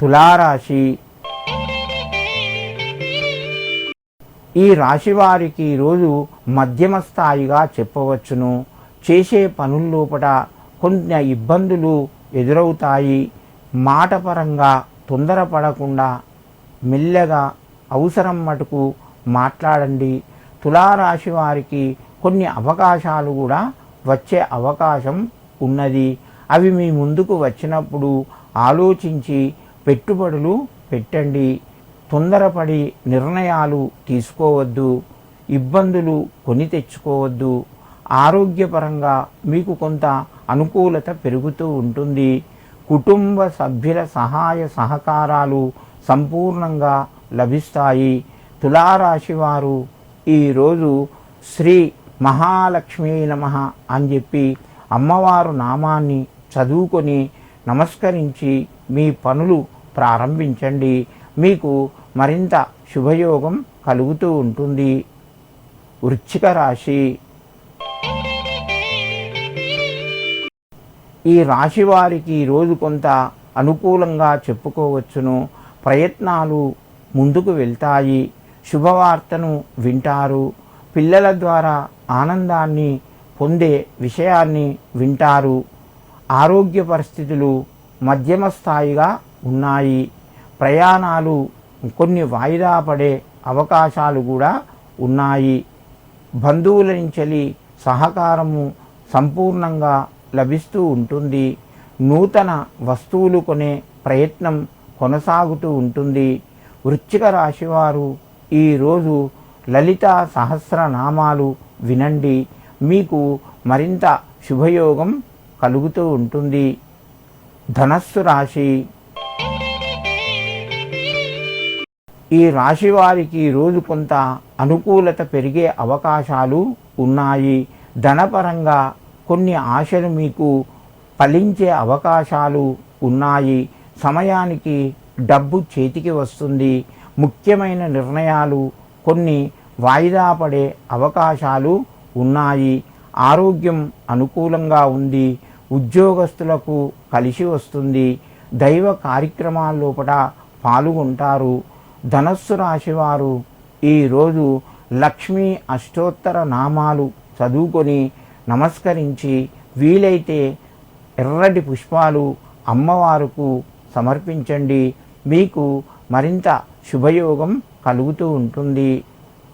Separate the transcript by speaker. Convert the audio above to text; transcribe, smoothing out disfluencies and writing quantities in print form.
Speaker 1: తులారాశి. ఈ రాశి వారికి ఈరోజు మధ్యమ స్థాయిగా చెప్పవచ్చును. చేసే పనుల్లోపట కొన్ని ఇబ్బందులు ఎదురవుతాయి. మాట పరంగా తొందరపడకుండా మెల్లగా అవసరం మటుకు మాట్లాడండి. తులారాశి వారికి కొన్ని అవకాశాలు కూడా వచ్చే అవకాశం ఉన్నది. అవి మీ ముందుకు వచ్చినప్పుడు ఆలోచించి పెట్టుబడులు పెట్టండి. తొందరపడి నిర్ణయాలు తీసుకోవద్దు. ఇబ్బందులు కొని తెచ్చుకోవద్దు. ఆరోగ్యపరంగా మీకు కొంత అనుకూలత పెరుగుతూ ఉంటుంది. కుటుంబ సభ్యుల సహాయ సహకారాలు సంపూర్ణంగా లభిస్తాయి. తులారాశి వారు ఈరోజు శ్రీ మహాలక్ష్మీ నమః అని చెప్పి అమ్మవారు నామాన్ని చదువుకొని నమస్కరించి మీ పనులు ప్రారంభించండి. మీకు మరింత శుభయోగం కలుగుతూ ఉంటుంది. వృశ్చిక రాశి. ఈ రాశి వారికి ఈరోజు కొంత అనుకూలంగా చెప్పుకోవచ్చును. ప్రయత్నాలు ముందుకు వెళ్తాయి. శుభవార్తను వింటారు. పిల్లల ద్వారా ఆనందాన్ని పొందే విషయాన్ని వింటారు. ఆరోగ్య పరిస్థితులు మధ్యమ స్థాయిగా ఉన్నాయి. ప్రయాణాలు కొన్ని వాయిదా పడే అవకాశాలు కూడా ఉన్నాయి. బంధువుల నుంచి సహకారము సంపూర్ణంగా లభిస్తూ ఉంటుంది. నూతన వస్తువులు కొనే ప్రయత్నం కొనసాగుతూ ఉంటుంది. వృశ్చిక రాశివారు ఈరోజు లలితా సహస్రనామాలు వినండి. మీకు మరింత శుభయోగం కలుగుతూ ఉంటుంది. ధనస్సు రాశి. ఈ రాశి వారికి ఈరోజు కొంత అనుకూలత పెరిగే అవకాశాలు ఉన్నాయి. ధనపరంగా కొన్ని ఆశలు మీకు ఫలించే అవకాశాలు ఉన్నాయి. సమయానికి డబ్బు చేతికి వస్తుంది. ముఖ్యమైన నిర్ణయాలు కొన్ని వాయిదా పడే అవకాశాలు ఉన్నాయి. ఆరోగ్యం అనుకూలంగా ఉంది. ఉద్యోగస్తులకు కలిసి వస్తుంది. దైవ కార్యక్రమాల్లోపట పాల్గొంటారు. ధనస్సు రాశివారు ఈరోజు లక్ష్మీ అష్టోత్తర నామాలు చదువుకొని నమస్కరించి వీలైతే ఎర్రటి పుష్పాలు అమ్మవారుకు సమర్పించండి. మీకు మరింత శుభయోగం కలుగుతూ ఉంటుంది.